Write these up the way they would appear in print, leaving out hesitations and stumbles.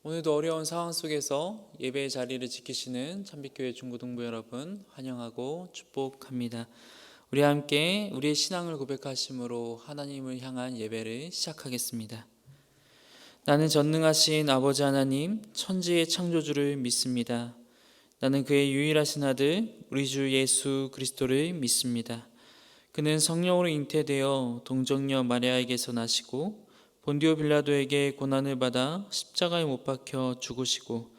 오늘도 어려운 상황 속에서 예배의 자리를 지키시는 참빛교회 중고등부 여러분 환영하고 축복합니다. 우리 함께 우리의 신앙을 고백하심으로 하나님을 향한 예배를 시작하겠습니다. 나는 전능하신 아버지 하나님, 천지의 창조주를 믿습니다. 나는 그의 유일하신 아들 우리 주 예수 그리스도를 믿습니다. 그는 성령으로 잉태되어 동정녀 마리아에게서 나시고 본디오 빌라도에게 고난을 받아 십자가에 못 박혀 죽으시고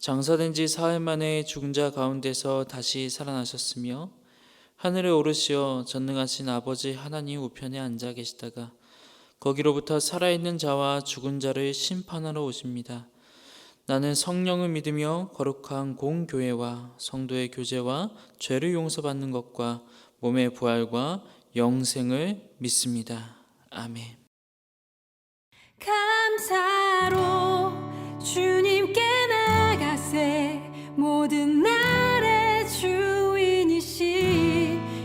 장사된 지 사흘 만에 죽은 자 가운데서 다시 살아나셨으며 하늘에 오르시어 전능하신 아버지 하나님 우편에 앉아 계시다가 거기로부터 살아있는 자와 죽은 자를 심판하러 오십니다. 나는 성령을 믿으며 거룩한 공교회와 성도의 교제와 죄를 용서받는 것과 몸의 부활과 영생을 믿습니다. 아멘. 감사로 주님께 나가세 모든 날의 주인이신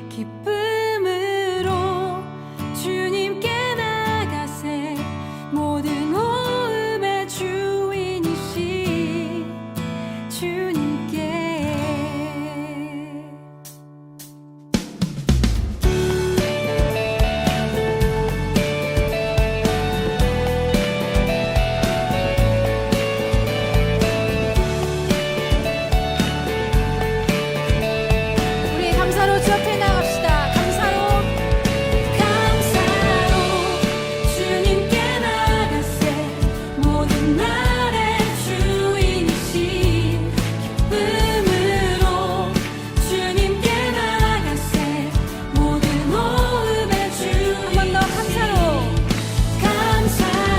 기쁨으로 주님께 나가세 모든 호흡의 주인이신 주님께 감사로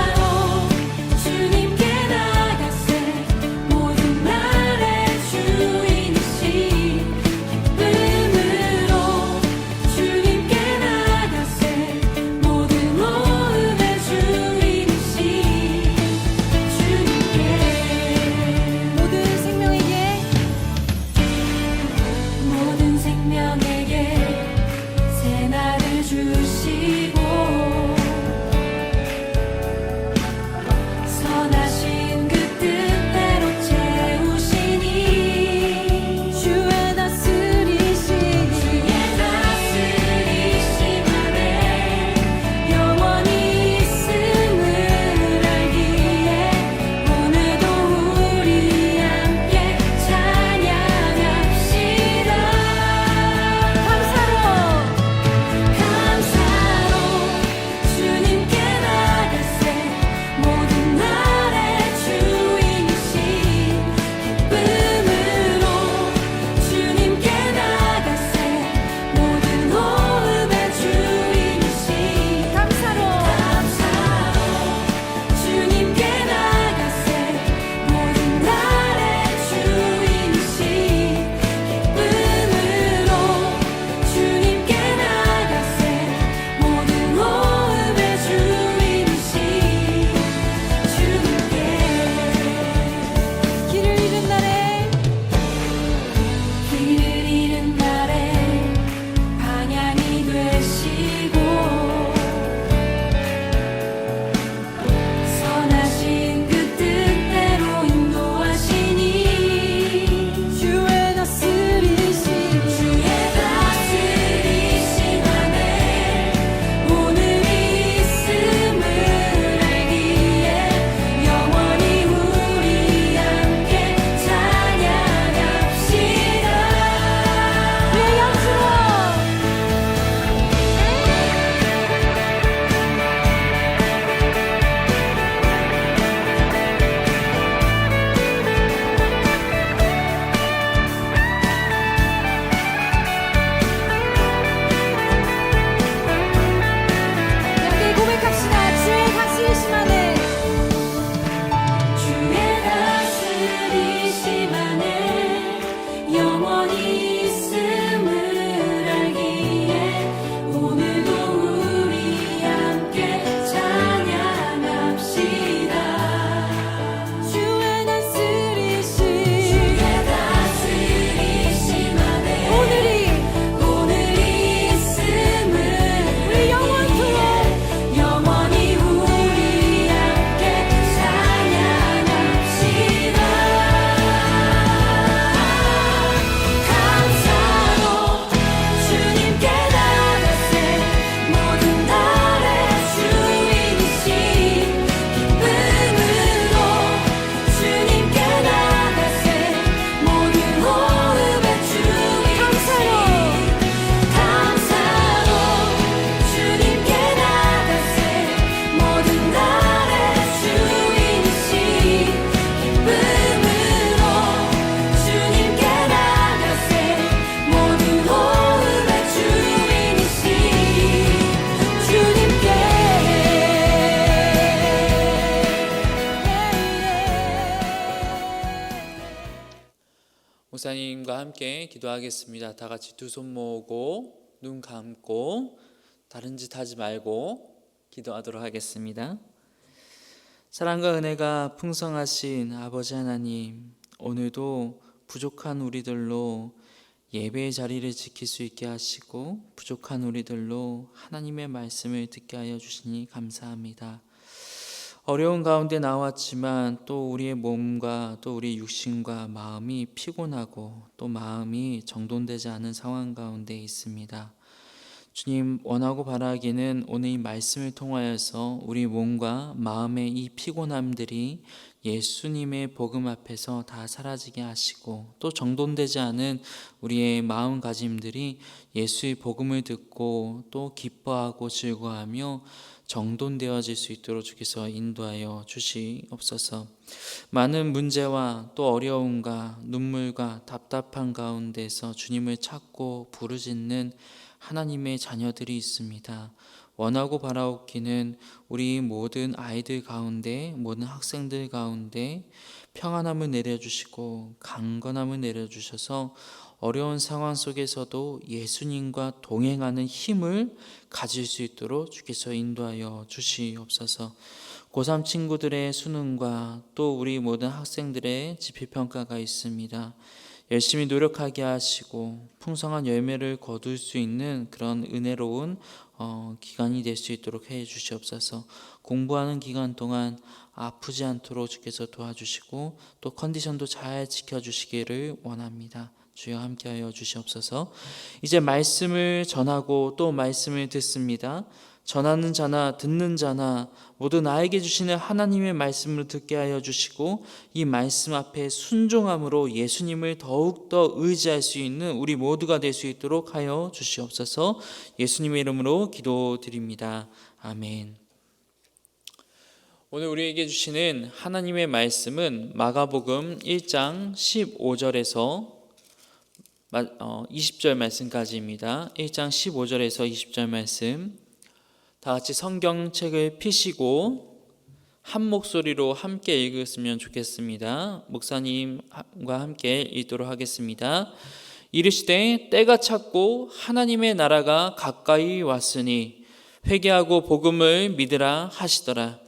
목사님과 함께 기도하겠습니다. 다 같이 두 손 모으고 눈 감고 다른 짓 하지 말고 기도하도록 하겠습니다. 사랑과 은혜가 풍성하신 아버지 하나님, 오늘도 부족한 우리들로 예배의 자리를 지킬 수 있게 하시고 부족한 우리들로 하나님의 말씀을 듣게 하여 주시니 감사합니다. 어려운 가운데 나왔지만 또 우리의 몸과 또 우리 육신과 마음이 피곤하고 또 마음이 정돈되지 않은 상황 가운데 있습니다. 주님, 원하고 바라기는 오늘 이 말씀을 통하여서 우리 몸과 마음의 이 피곤함들이 예수님의 복음 앞에서 다 사라지게 하시고 또 정돈되지 않은 우리의 마음가짐들이 예수의 복음을 듣고 또 기뻐하고 즐거워하며 정돈되어질 수 있도록 주께서 인도하여 주시옵소서. 많은 문제와 또 어려움과 눈물과 답답한 가운데서 주님을 찾고 부르짖는 하나님의 자녀들이 있습니다. 원하고 바라옵기는 우리 모든 아이들 가운데, 모든 학생들 가운데 평안함을 내려주시고 강건함을 내려주셔서 어려운 상황 속에서도 예수님과 동행하는 힘을 가질 수 있도록 주께서 인도하여 주시옵소서. 고3 친구들의 수능과 또 우리 모든 학생들의 지필평가가 있습니다. 열심히 노력하게 하시고 풍성한 열매를 거둘 수 있는 그런 은혜로운 기간이 될 수 있도록 해 주시옵소서. 공부하는 기간 동안 아프지 않도록 주께서 도와주시고 또 컨디션도 잘 지켜주시기를 원합니다. 주여 함께하여 주시옵소서. 이제 말씀을 전하고 또 말씀을 듣습니다. 전하는 자나 듣는 자나 모두 나에게 주시는 하나님의 말씀을 듣게 하여 주시고 이 말씀 앞에 순종함으로 예수님을 더욱더 의지할 수 있는 우리 모두가 될 수 있도록 하여 주시옵소서. 예수님의 이름으로 기도드립니다. 아멘. 오늘 우리에게 주시는 하나님의 말씀은 마가복음 1장 15절에서 20절 말씀까지입니다. 1장 15절에서 20절 말씀, 다 같이 성경책을 펴시고 한 목소리로 함께 읽었으면 좋겠습니다. 목사님과 함께 읽도록 하겠습니다. 이르시되 때가 찼고 하나님의 나라가 가까이 왔으니 회개하고 복음을 믿으라 하시더라.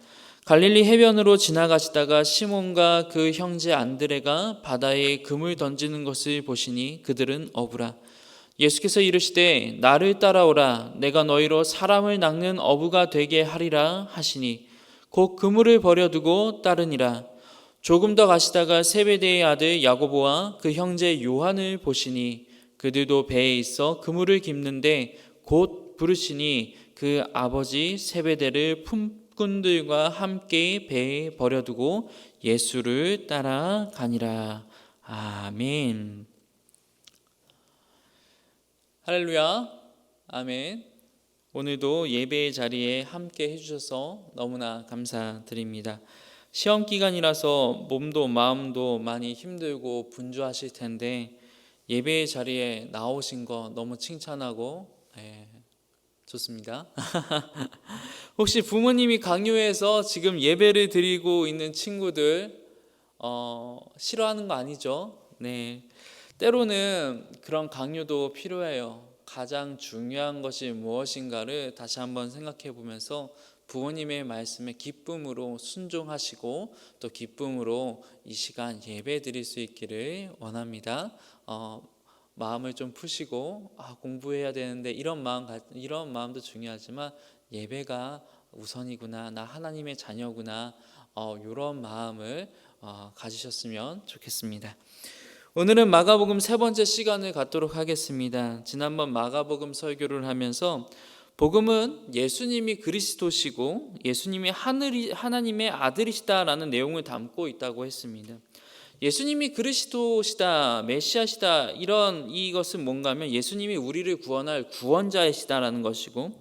갈릴리 해변으로 지나가시다가 시몬과 그 형제 안드레가 바다에 금을 던지는 것을 보시니 그들은 어부라. 예수께서 이르시되 나를 따라오라. 내가 너희로 사람을 낚는 어부가 되게 하리라 하시니 곧 그물을 버려두고 따르니라. 조금 더 가시다가 세베대의 아들 야고보와 그 형제 요한을 보시니 그들도 배에 있어 그물을 깁는데 곧 부르시니 그 아버지 세베대를 품꾼들과 함께 배에 버려두고 예수를 따라가니라. 아멘. 할렐루야. 아멘. 오늘도 예배의 자리에 함께 해주셔서 너무나 감사드립니다. 시험 기간이라서 몸도 마음도 많이 힘들고 분주하실 텐데 예배의 자리에 나오신 거 너무 칭찬하고 좋습니다. 혹시 부모님이 강요해서 지금 예배를 드리고 있는 친구들 싫어하는 거 아니죠? 네. 때로는 그런 강요도 필요해요. 가장 중요한 것이 무엇인가를 다시 한번 생각해 보면서 부모님의 말씀에 기쁨으로 순종하시고 또 기쁨으로 이 시간 예배 드릴 수 있기를 원합니다. 마음을 좀 푸시고 공부해야 되는데 이런 마음도 중요하지만 예배가 우선이구나, 나 하나님의 자녀구나, 이런 마음을 가지셨으면 좋겠습니다. 오늘은 마가복음 세 번째 시간을 갖도록 하겠습니다. 지난번 마가복음 설교를 하면서 복음은 예수님이 그리스도시고 예수님이 하나님의 아들이시다라는 내용을 담고 있다고 했습니다. 예수님이 그리스도시다, 메시아시다, 이것은 뭔가 하면 예수님이 우리를 구원할 구원자이시다라는 것이고,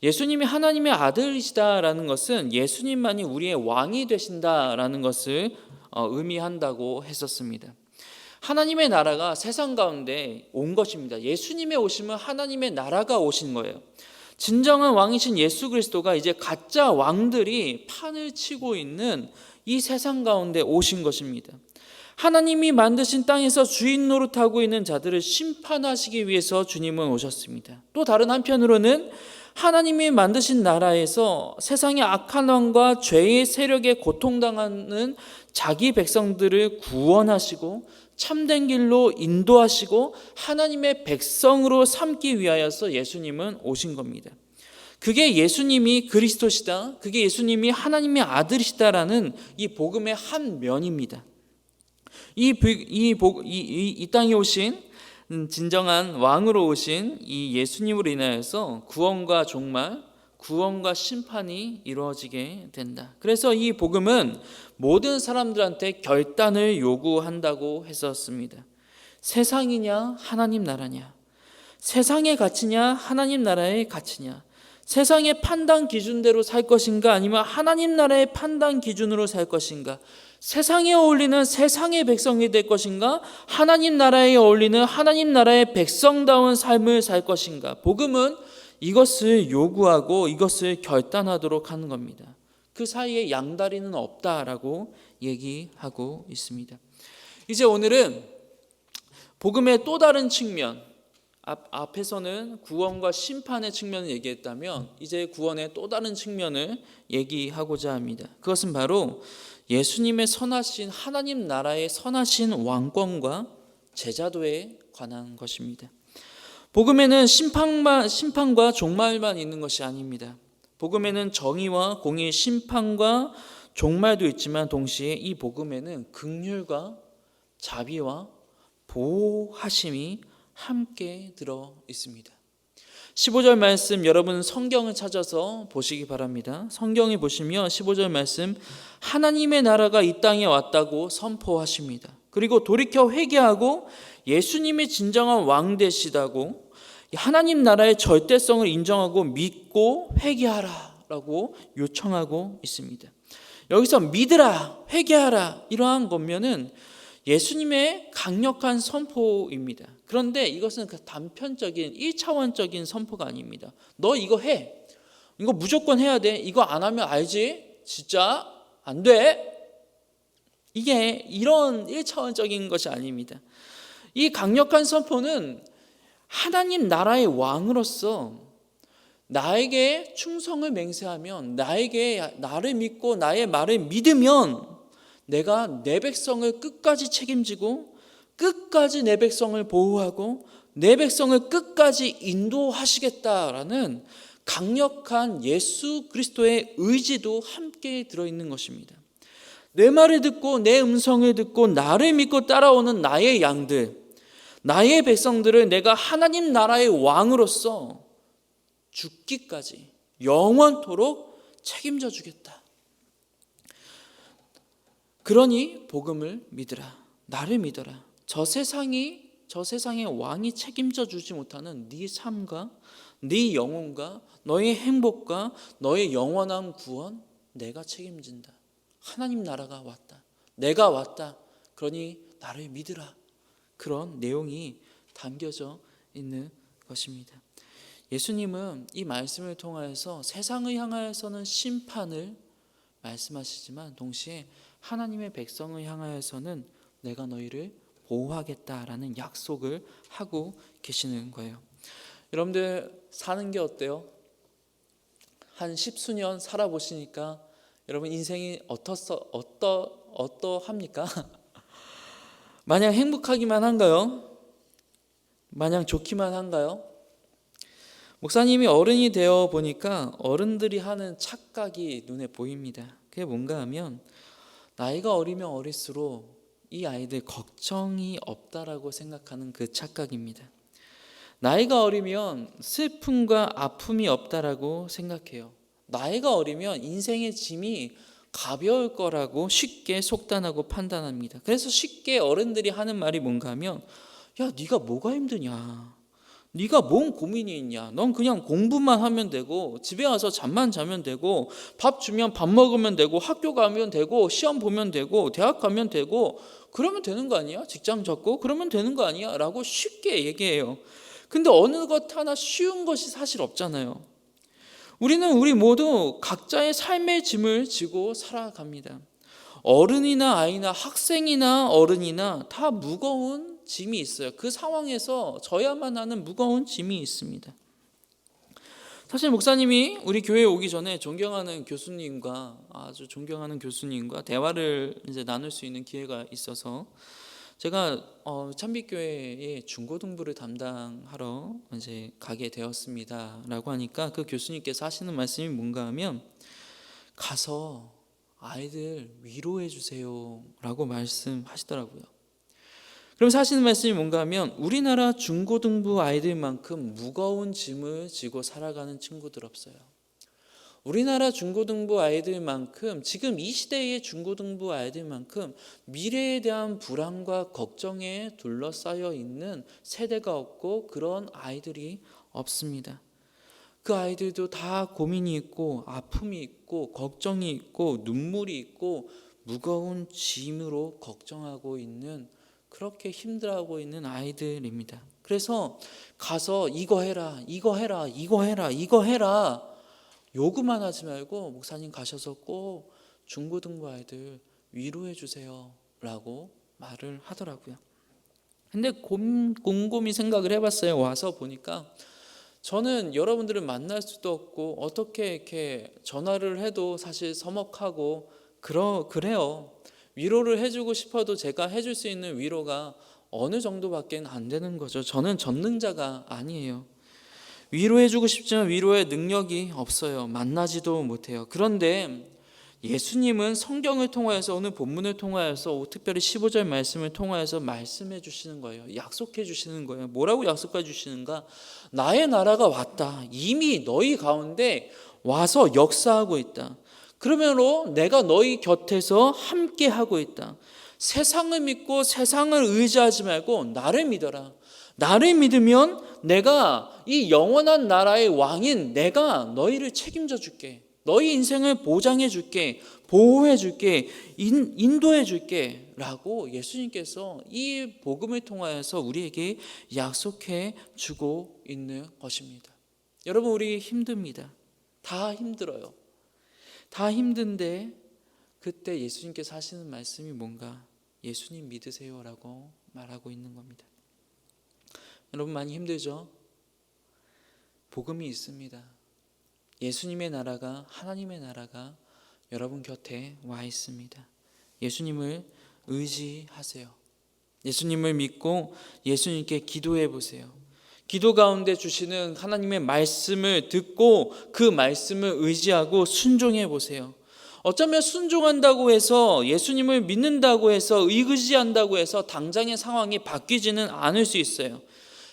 예수님이 하나님의 아들이시다라는 것은 예수님만이 우리의 왕이 되신다라는 것을 의미한다고 했었습니다. 하나님의 나라가 세상 가운데 온 것입니다. 예수님의 오심은 하나님의 나라가 오신 거예요. 진정한 왕이신 예수 그리스도가 이제 가짜 왕들이 판을 치고 있는 이 세상 가운데 오신 것입니다. 하나님이 만드신 땅에서 주인 노릇하고 있는 자들을 심판하시기 위해서 주님은 오셨습니다. 또 다른 한편으로는 하나님이 만드신 나라에서 세상의 악한 왕과 죄의 세력에 고통당하는 자기 백성들을 구원하시고 참된 길로 인도하시고 하나님의 백성으로 삼기 위하여서 예수님은 오신 겁니다. 그게 예수님이 그리스도시다, 그게 예수님이 하나님의 아들이시다라는 이 복음의 한 면입니다. 이 땅에 오신 진정한 왕으로 오신 이 예수님으로 인하여서 구원과 종말, 구원과 심판이 이루어지게 된다. 그래서 이 복음은 모든 사람들한테 결단을 요구한다고 했었습니다. 세상이냐 하나님 나라냐, 세상의 가치냐 하나님 나라의 가치냐, 세상의 판단 기준대로 살 것인가 아니면 하나님 나라의 판단 기준으로 살 것인가, 세상에 어울리는 세상의 백성이 될 것인가 하나님 나라에 어울리는 하나님 나라의 백성다운 삶을 살 것인가. 복음은 이것을 요구하고 이것을 결단하도록 하는 겁니다. 그 사이에 양다리는 없다라고 얘기하고 있습니다. 이제 오늘은 복음의 또 다른 측면, 앞에서는 구원과 심판의 측면을 얘기했다면 이제 구원의 또 다른 측면을 얘기하고자 합니다. 그것은 바로 예수님의 선하신 하나님 나라의 선하신 왕권과 제자도에 관한 것입니다. 복음에는 심판과 종말만 있는 것이 아닙니다. 복음에는 정의와 공의, 심판과 종말도 있지만 동시에 이 복음에는 긍휼과 자비와 보호하심이 함께 들어 있습니다. 15절 말씀 여러분 성경을 찾아서 보시기 바랍니다. 성경에 보시면 15절 말씀 하나님의 나라가 이 땅에 왔다고 선포하십니다. 그리고 돌이켜 회개하고 예수님이 진정한 왕 되시다고 하나님 나라의 절대성을 인정하고 믿고 회개하라라고 요청하고 있습니다. 여기서 믿으라, 회개하라 이러한 거면은 예수님의 강력한 선포입니다. 그런데 이것은 그 단편적인 1차원적인 선포가 아닙니다. 너 이거 해. 이거 무조건 해야 돼. 이거 안 하면 알지? 진짜 안 돼. 이게 이런 1차원적인 것이 아닙니다. 이 강력한 선포는 하나님 나라의 왕으로서 나에게 충성을 맹세하면, 나를 믿고 나의 말을 믿으면 내가 내 백성을 끝까지 책임지고 끝까지 내 백성을 보호하고 내 백성을 끝까지 인도하시겠다라는 강력한 예수 그리스도의 의지도 함께 들어있는 것입니다. 내 말을 듣고 내 음성을 듣고 나를 믿고 따라오는 나의 양들, 나의 백성들을 내가 하나님 나라의 왕으로서 죽기까지 영원토록 책임져 주겠다. 그러니 복음을 믿으라. 나를 믿어라. 저 세상의 왕이 책임져 주지 못하는 네 삶과 네 영혼과 너의 행복과 너의 영원한 구원 내가 책임진다. 하나님 나라가 왔다. 내가 왔다. 그러니 나를 믿으라. 그런 내용이 담겨져 있는 것입니다. 예수님은 이 말씀을 통하여서 세상을 향하여서는 심판을 말씀하시지만 동시에 하나님의 백성을 향하여서는 내가 너희를 보호하겠다라는 약속을 하고 계시는 거예요. 여러분들 사는 게 어때요? 한 10수년 살아보시니까 여러분 인생이 어떠합니까? 마냥 행복하기만 한가요? 마냥 좋기만 한가요? 목사님이 어른이 되어 보니까 어른들이 하는 착각이 눈에 보입니다. 그게 뭔가 하면 나이가 어리면 어릴수록 이 아이들 걱정이 없다라고 생각하는 그 착각입니다. 나이가 어리면 슬픔과 아픔이 없다라고 생각해요. 나이가 어리면 인생의 짐이 가벼울 거라고 쉽게 속단하고 판단합니다. 그래서 쉽게 어른들이 하는 말이 뭔가 하면 야, 네가 뭐가 힘드냐? 네가 뭔 고민이 있냐? 넌 그냥 공부만 하면 되고 집에 와서 잠만 자면 되고 밥 주면 밥 먹으면 되고 학교 가면 되고 시험 보면 되고 대학 가면 되고 그러면 되는 거 아니야? 직장 잡고 그러면 되는 거 아니야? 라고 쉽게 얘기해요. 근데 어느 것 하나 쉬운 것이 사실 없잖아요. 우리 모두 각자의 삶의 짐을 지고 살아갑니다. 어른이나 아이나 학생이나 어른이나 다 무거운 짐이 있어요. 그 상황에서 져야만 하는 무거운 짐이 있습니다. 사실 목사님이 우리 교회에 오기 전에 아주 존경하는 교수님과 대화를 이제 나눌 수 있는 기회가 있어서 제가 참빛교회의 중고등부를 담당하러 이제 가게 되었습니다라고 하니까 그 교수님께서 하시는 말씀이 뭔가 하면 가서 아이들 위로해 주세요라고 말씀하시더라고요. 그러면서 하시는 말씀이 뭔가 하면 우리나라 중고등부 아이들만큼 무거운 짐을 지고 살아가는 친구들 없어요. 우리나라 중고등부 아이들만큼 지금 이 시대의 중고등부 아이들만큼 미래에 대한 불안과 걱정에 둘러싸여 있는 세대가 없고 그런 아이들이 없습니다. 그 아이들도 다 고민이 있고 아픔이 있고 걱정이 있고 눈물이 있고 무거운 짐으로 걱정하고 있는 그렇게 힘들어하고 있는 아이들입니다. 그래서 가서 이거 해라 요구만 하지 말고 목사님 가셔서 꼭 중고등부 아이들 위로해 주세요 라고 말을 하더라고요. 근데 곰곰이 생각을 해봤어요. 와서 보니까 저는 여러분들을 만날 수도 없고 어떻게 이렇게 전화를 해도 사실 서먹하고 그래요. 위로를 해주고 싶어도 제가 해줄 수 있는 위로가 어느 정도밖에 안 되는 거죠. 저는 전능자가 아니에요. 위로해주고 싶지만 위로의 능력이 없어요. 만나지도 못해요. 그런데 예수님은 성경을 통하여서 오늘 본문을 통하여서 특별히 15절 말씀을 통하여서 말씀해 주시는 거예요. 약속해 주시는 거예요. 뭐라고 약속해 주시는가? 나의 나라가 왔다. 이미 너희 가운데 와서 역사하고 있다. 그러므로 내가 너희 곁에서 함께 하고 있다. 세상을 믿고 세상을 의지하지 말고 나를 믿어라. 나를 믿으면 내가 이 영원한 나라의 왕인 내가 너희를 책임져 줄게. 너희 인생을 보장해 줄게. 보호해 줄게. 인도해 줄게 라고 예수님께서 이 복음을 통하여서 우리에게 약속해 주고 있는 것입니다. 여러분, 우리 힘듭니다. 다 힘들어요. 다 힘든데 그때 예수님께서 하시는 말씀이 뭔가? 예수님 믿으세요 라고 말하고 있는 겁니다. 여러분, 많이 힘들죠? 복음이 있습니다. 예수님의 나라가, 하나님의 나라가 여러분 곁에 와 있습니다. 예수님을 의지하세요. 예수님을 믿고 예수님께 기도해 보세요. 기도 가운데 주시는 하나님의 말씀을 듣고 그 말씀을 의지하고 순종해 보세요. 어쩌면 순종한다고 해서 예수님을 믿는다고 해서 의지한다고 해서 당장의 상황이 바뀌지는 않을 수 있어요.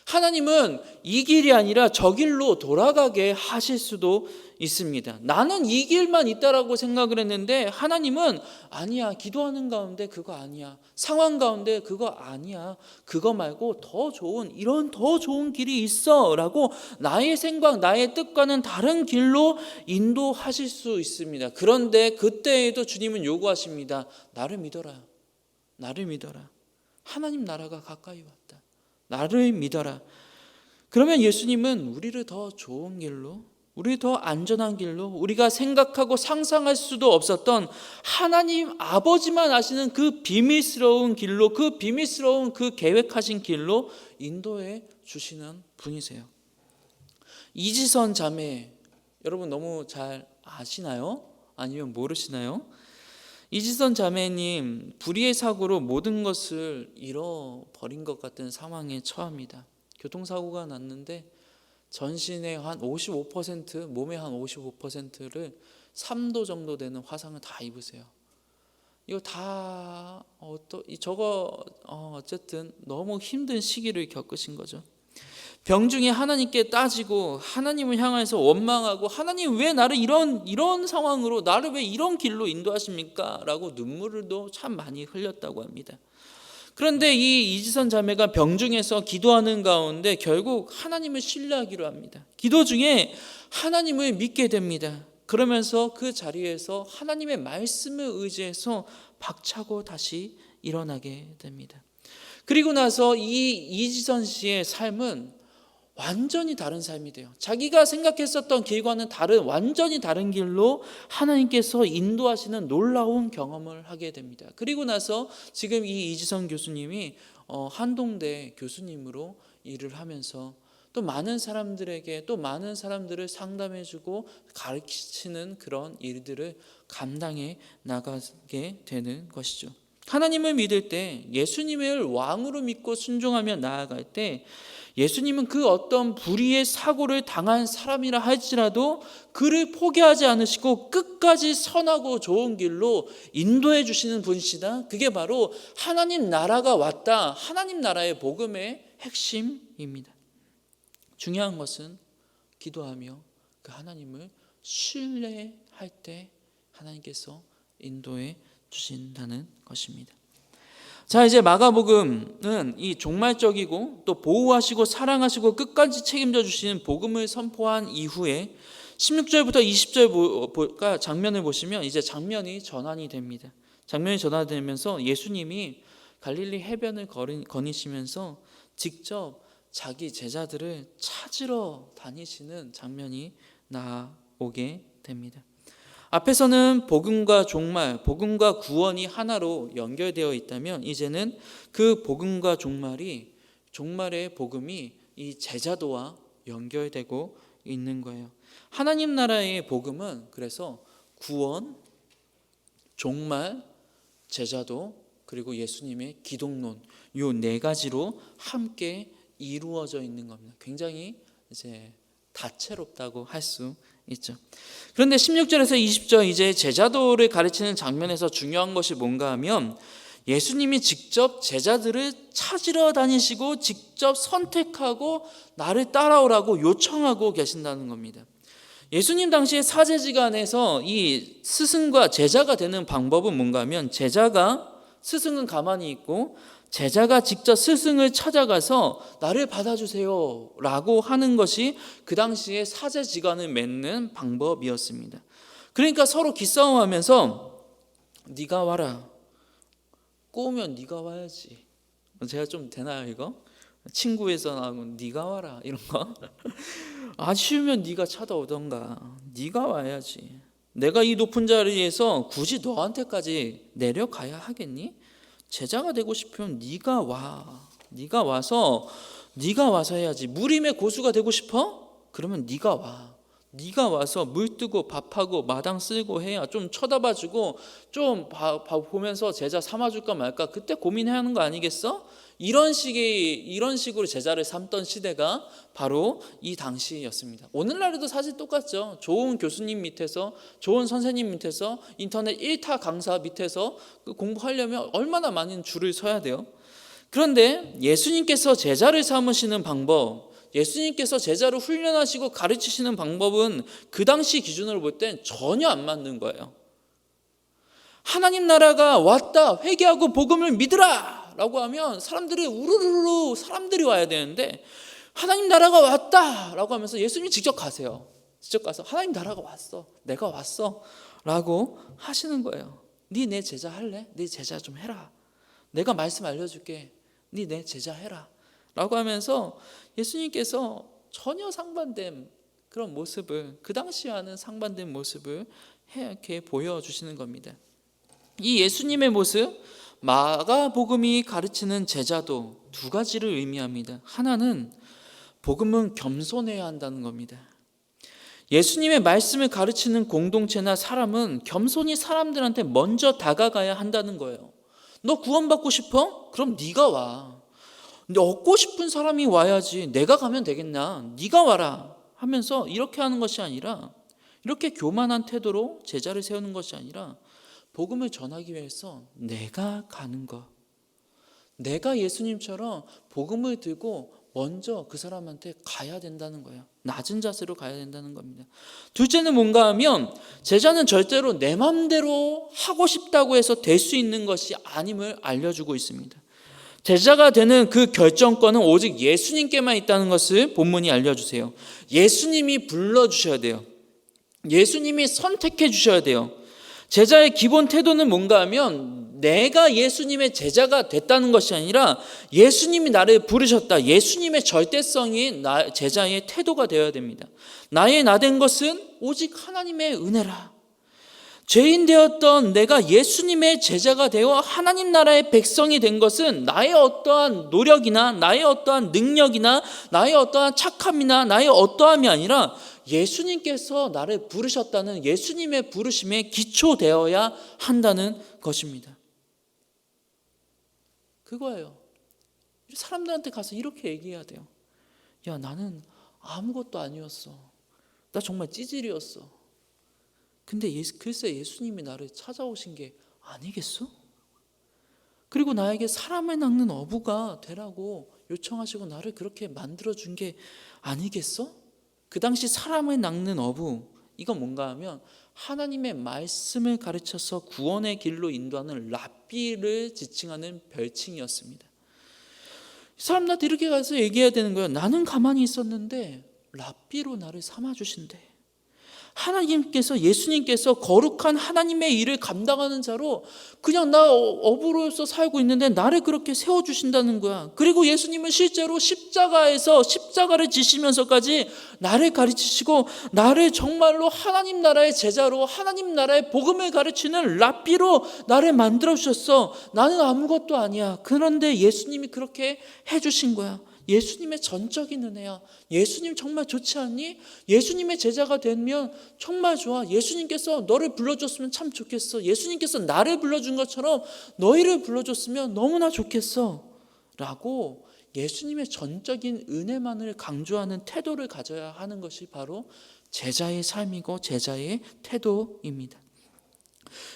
하나님은 이 길이 아니라 저 길로 돌아가게 하실 수도 있습니다. 나는 이 길만 있다라고 생각을 했는데 하나님은 아니야, 기도하는 가운데 그거 아니야, 상황 가운데 그거 아니야, 그거 말고 더 좋은 이런 더 좋은 길이 있어 라고 나의 생각, 나의 뜻과는 다른 길로 인도하실 수 있습니다. 그런데 그때에도 주님은 요구하십니다. 나를 믿어라. 나를 믿어라. 하나님 나라가 가까이 왔다. 나를 믿어라. 그러면 예수님은 우리를 더 좋은 길로, 우리 더 안전한 길로, 우리가 생각하고 상상할 수도 없었던 하나님 아버지만 아시는 그 비밀스러운 길로, 그 비밀스러운 그 계획하신 길로 인도해 주시는 분이세요. 이지선 자매, 여러분 너무 잘 아시나요? 아니면 모르시나요? 이지선 자매님, 불의의 사고로 모든 것을 잃어버린 것 같은 상황에 처합니다. 교통사고가 났는데 전신의 한 55%, 몸의 한 55%를 3도 정도 되는 화상을 다 입으세요. 이거 다 어쨌든 너무 힘든 시기를 겪으신 거죠. 병중에 하나님께 따지고 하나님을 향해서 원망하고 하나님 왜 나를 이런 상황으로 나를 왜 이런 길로 인도하십니까? 라고 눈물도 참 많이 흘렸다고 합니다. 그런데 이 이지선 자매가 병중에서 기도하는 가운데 결국 하나님을 신뢰하기로 합니다. 기도 중에 하나님을 믿게 됩니다. 그러면서 그 자리에서 하나님의 말씀을 의지해서 박차고 다시 일어나게 됩니다. 그리고 나서 이 이지선 씨의 삶은 완전히 다른 삶이 돼요. 자기가 생각했었던 길과는 완전히 다른 길로 하나님께서 인도하시는 놀라운 경험을 하게 됩니다. 그리고 나서 지금 이 이지성 교수님이 한동대 교수님으로 일을 하면서 또 많은 사람들에게 또 많은 사람들을 상담해주고 가르치는 그런 일들을 감당해 나가게 되는 것이죠. 하나님을 믿을 때, 예수님을 왕으로 믿고 순종하며 나아갈 때, 예수님은 그 어떤 불의의 사고를 당한 사람이라 할지라도 그를 포기하지 않으시고 끝까지 선하고 좋은 길로 인도해 주시는 분이시다. 그게 바로 하나님 나라가 왔다, 하나님 나라의 복음의 핵심입니다. 중요한 것은 기도하며 그 하나님을 신뢰할 때 하나님께서 인도해 주신다는 것입니다. 자, 이제 마가복음은 이 종말적이고 또 보호하시고 사랑하시고 끝까지 책임져 주시는 복음을 선포한 이후에 16절부터 20절 장면을 보시면 이제 장면이 전환이 됩니다. 장면이 전환되면서 예수님이 갈릴리 해변을 거니시면서 직접 자기 제자들을 찾으러 다니시는 장면이 나오게 됩니다. 앞에서는 복음과 종말, 복음과 구원이 하나로 연결되어 있다면 이제는 그 복음과 종말의 복음이 이 제자도와 연결되고 있는 거예요. 하나님 나라의 복음은 그래서 구원, 종말, 제자도, 그리고 예수님의 기독론, 요 네 가지로 함께 이루어져 있는 겁니다. 굉장히 이제 다채롭다고 할 수 있죠. 그런데 16절에서 20절 이제 제자도를 가르치는 장면에서 중요한 것이 뭔가 하면 예수님이 직접 제자들을 찾으러 다니시고 직접 선택하고 나를 따라오라고 요청하고 계신다는 겁니다. 예수님 당시에 사제지간에서 이 스승과 제자가 되는 방법은 뭔가 하면 스승은 가만히 있고 제자가 직접 스승을 찾아가서 나를 받아주세요 라고 하는 것이 그 당시에 사제지간을 맺는 방법이었습니다. 그러니까 서로 기싸움하면서 네가 와라, 꼬우면 네가 와야지. 제가 좀 되나요 이거? 친구에서 나오면 네가 와라 이런 거. 아쉬우면 네가 찾아오던가, 네가 와야지. 내가 이 높은 자리에서 굳이 너한테까지 내려가야 하겠니? 제자가 되고 싶으면 네가 와서 해야지. 무림의 고수가 되고 싶어? 그러면 네가 와서 물 뜨고 밥하고 마당 쓸고 해야 좀 쳐다봐주고 좀 보면서 제자 삼아줄까 말까 그때 고민해야 하는 거 아니겠어? 이런 식으로 제자를 삼던 시대가 바로 이 당시였습니다. 오늘날에도 사실 똑같죠. 좋은 교수님 밑에서, 좋은 선생님 밑에서, 인터넷 1타 강사 밑에서 공부하려면 얼마나 많은 줄을 서야 돼요. 그런데 예수님께서 제자를 삼으시는 방법, 예수님께서 제자를 훈련하시고 가르치시는 방법은 그 당시 기준으로 볼 땐 전혀 안 맞는 거예요. 하나님 나라가 왔다, 회개하고 복음을 믿으라 라고 하면 사람들이 우르르르 사람들이 와야 되는데, 하나님 나라가 왔다 라고 하면서 예수님이 직접 가세요. 직접 가서 하나님 나라가 왔어, 내가 왔어 라고 하시는 거예요. 네 내 제자 할래? 네 제자 좀 해라. 내가 말씀 알려줄게. 네 내 제자 해라 라고 하면서 예수님께서 전혀 상반된 그런 모습을, 그 당시와는 상반된 모습을 이렇게 보여주시는 겁니다. 이 예수님의 모습, 마가복음이 가르치는 제자도 두 가지를 의미합니다. 하나는 복음은 겸손해야 한다는 겁니다. 예수님의 말씀을 가르치는 공동체나 사람은 겸손히 사람들한테 먼저 다가가야 한다는 거예요. 너 구원받고 싶어? 그럼 네가 와. 근데 얻고 싶은 사람이 와야지 내가 가면 되겠나? 네가 와라 하면서 이렇게 하는 것이 아니라, 이렇게 교만한 태도로 제자를 세우는 것이 아니라 복음을 전하기 위해서 내가 가는 것, 내가 예수님처럼 복음을 들고 먼저 그 사람한테 가야 된다는 거예요. 낮은 자세로 가야 된다는 겁니다. 둘째는 뭔가 하면 제자는 절대로 내 마음대로 하고 싶다고 해서 될 수 있는 것이 아님을 알려주고 있습니다. 제자가 되는 그 결정권은 오직 예수님께만 있다는 것을 본문이 알려주세요. 예수님이 불러주셔야 돼요. 예수님이 선택해 주셔야 돼요. 제자의 기본 태도는 뭔가 하면 내가 예수님의 제자가 됐다는 것이 아니라 예수님이 나를 부르셨다. 예수님의 절대성이 제자의 태도가 되어야 됩니다. 나의 나 된 것은 오직 하나님의 은혜라. 죄인 되었던 내가 예수님의 제자가 되어 하나님 나라의 백성이 된 것은 나의 어떠한 노력이나 나의 어떠한 능력이나 나의 어떠한 착함이나 나의 어떠함이 아니라 예수님께서 나를 부르셨다는 예수님의 부르심에 기초되어야 한다는 것입니다. 그거예요. 사람들한테 가서 이렇게 얘기해야 돼요. 야, 나는 아무것도 아니었어. 나 정말 찌질이었어. 근데 글쎄 예수님이 나를 찾아오신 게 아니겠어? 그리고 나에게 사람을 낚는 어부가 되라고 요청하시고 나를 그렇게 만들어준 게 아니겠어? 그 당시 사람을 낚는 어부, 이건 뭔가 하면 하나님의 말씀을 가르쳐서 구원의 길로 인도하는 랍비를 지칭하는 별칭이었습니다. 사람들한테 이렇게 가서 얘기해야 되는 거예요. 나는 가만히 있었는데 랍비로 나를 삼아주신대. 하나님께서, 예수님께서 거룩한 하나님의 일을 감당하는 자로 그냥 나 어부로서 살고 있는데 나를 그렇게 세워주신다는 거야. 그리고 예수님은 실제로 십자가에서 십자가를 지시면서까지 나를 가르치시고 나를 정말로 하나님 나라의 제자로 하나님 나라의 복음을 가르치는 랍비로 나를 만들어주셨어. 나는 아무것도 아니야. 그런데 예수님이 그렇게 해주신 거야. 예수님의 전적인 은혜야. 예수님 정말 좋지 않니? 예수님의 제자가 되면 정말 좋아. 예수님께서 너를 불러줬으면 참 좋겠어. 예수님께서 나를 불러준 것처럼 너희를 불러줬으면 너무나 좋겠어 라고 예수님의 전적인 은혜만을 강조하는 태도를 가져야 하는 것이 바로 제자의 삶이고 제자의 태도입니다.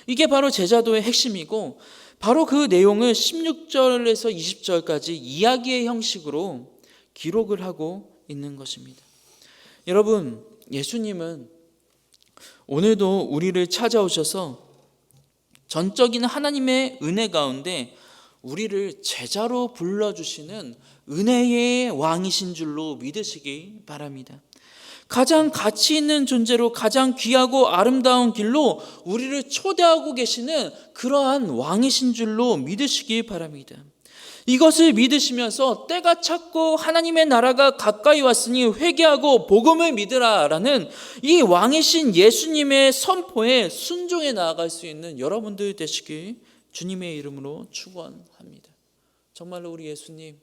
이게 바로 제자도의 핵심이고 바로 그 내용을 16절에서 20절까지 이야기의 형식으로 기록을 하고 있는 것입니다. 여러분, 예수님은 오늘도 우리를 찾아오셔서 전적인 하나님의 은혜 가운데 우리를 제자로 불러주시는 은혜의 왕이신 줄로 믿으시기 바랍니다. 가장 가치 있는 존재로 가장 귀하고 아름다운 길로 우리를 초대하고 계시는 그러한 왕이신 줄로 믿으시기 바랍니다. 이것을 믿으시면서 때가 찼고 하나님의 나라가 가까이 왔으니 회개하고 복음을 믿으라라는 이 왕이신 예수님의 선포에 순종해 나아갈 수 있는 여러분들 되시길 주님의 이름으로 축원합니다. 정말로 우리 예수님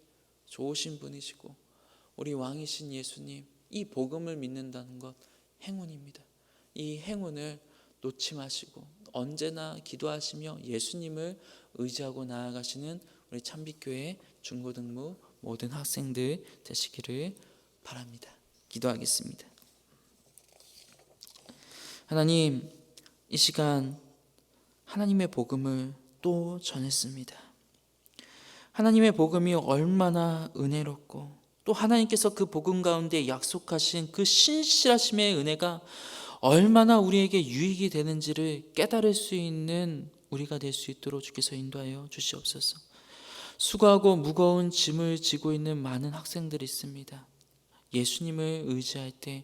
좋으신 분이시고 우리 왕이신 예수님, 이 복음을 믿는다는 것 행운입니다. 이 행운을 놓지 마시고 언제나 기도하시며 예수님을 의지하고 나아가시는 우리 참빛교회 중고등부 모든 학생들 되시기를 바랍니다. 기도하겠습니다. 하나님, 이 시간 하나님의 복음을 또 전했습니다. 하나님의 복음이 얼마나 은혜롭고 또 하나님께서 그 복음 가운데 약속하신 그 신실하심의 은혜가 얼마나 우리에게 유익이 되는지를 깨달을 수 있는 우리가 될 수 있도록 주께서 인도하여 주시옵소서. 수고하고 무거운 짐을 지고 있는 많은 학생들이 있습니다. 예수님을 의지할 때,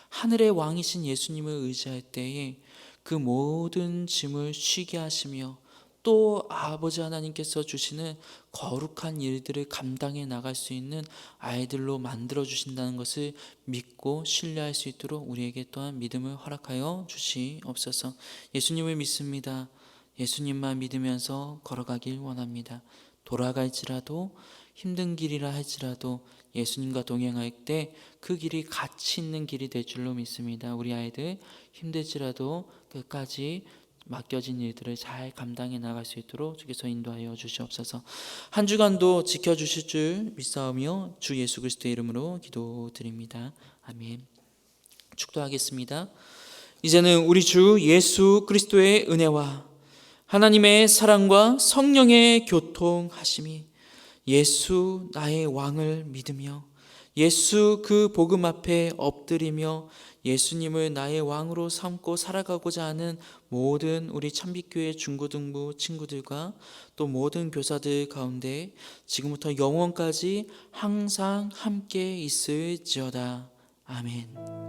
하늘의 왕이신 예수님을 의지할 때에 그 모든 짐을 쉬게 하시며 또 아버지 하나님께서 주시는 거룩한 일들을 감당해 나갈 수 있는 아이들로 만들어 주신다는 것을 믿고 신뢰할 수 있도록 우리에게 또한 믿음을 허락하여 주시옵소서. 예수님을 믿습니다. 예수님만 믿으면서 걸어가길 원합니다. 돌아갈지라도 힘든 길이라 할지라도 예수님과 동행할 때 그 길이 가치 있는 길이 될 줄로 믿습니다. 우리 아이들 힘들지라도 끝까지 맡겨진 일들을 잘 감당해 나갈 수 있도록 주께서 인도하여 주시옵소서. 한 주간도 지켜주실 줄 믿사오며 주 예수 그리스도의 이름으로 기도드립니다. 아멘. 축도하겠습니다. 이제는 우리 주 예수 그리스도의 은혜와 하나님의 사랑과 성령의 교통하심이 예수 나의 왕을 믿으며 예수 그 복음 앞에 엎드리며 예수님을 나의 왕으로 삼고 살아가고자 하는 모든 우리 참빛교회 중고등부 친구들과 또 모든 교사들 가운데 지금부터 영원까지 항상 함께 있을지어다. 아멘.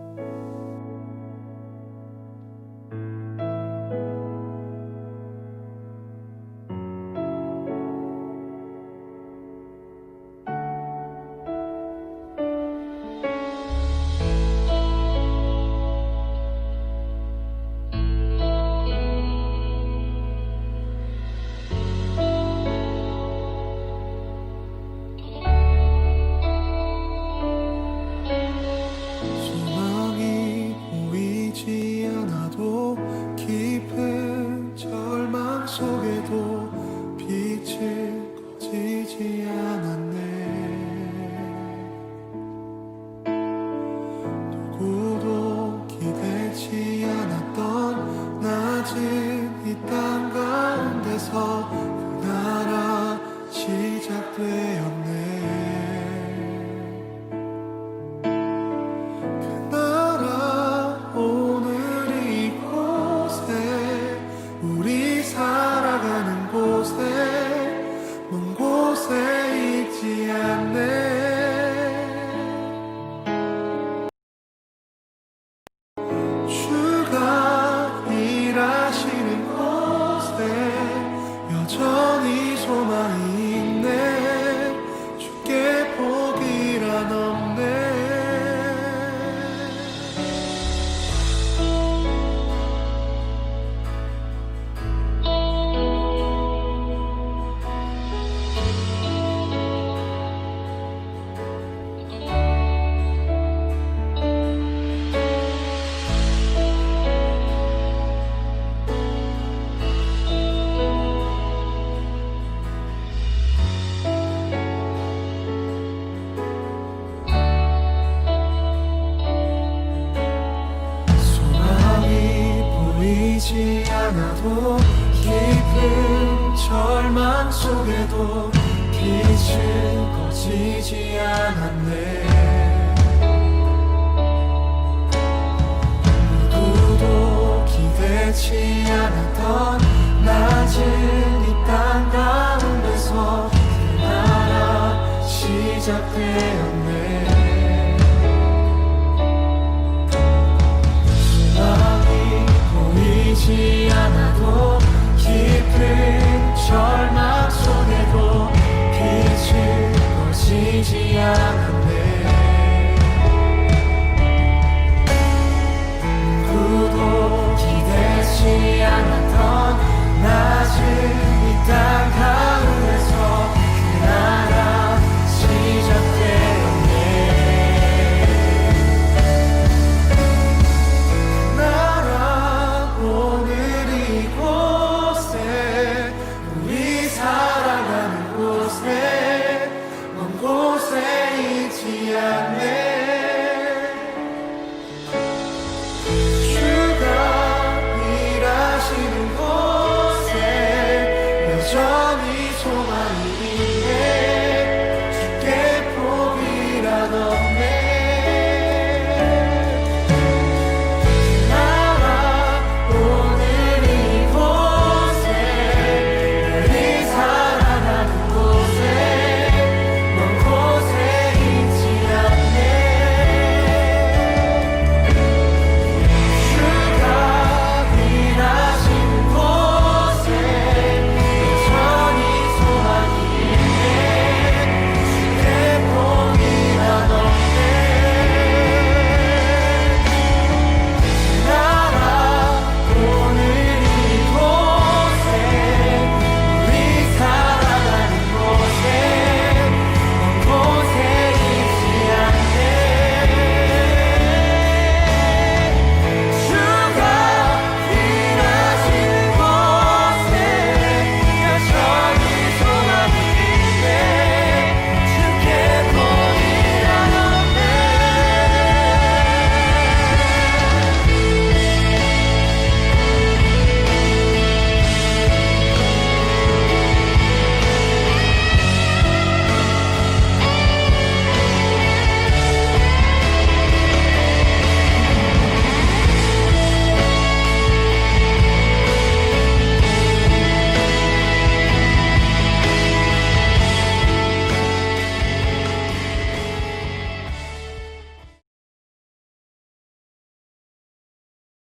보이지 않아도 깊은 절망 속에도 빛은 꺼지지 않았네. 누구도 기대치 않았던 낮은 이 땅 가운데서 그 나라 시작되었네. 보이지 않아도 깊은 절망 속에도 빛은 꺼지지 않았네. 누구도 기대치 않았던 낮은 이 땅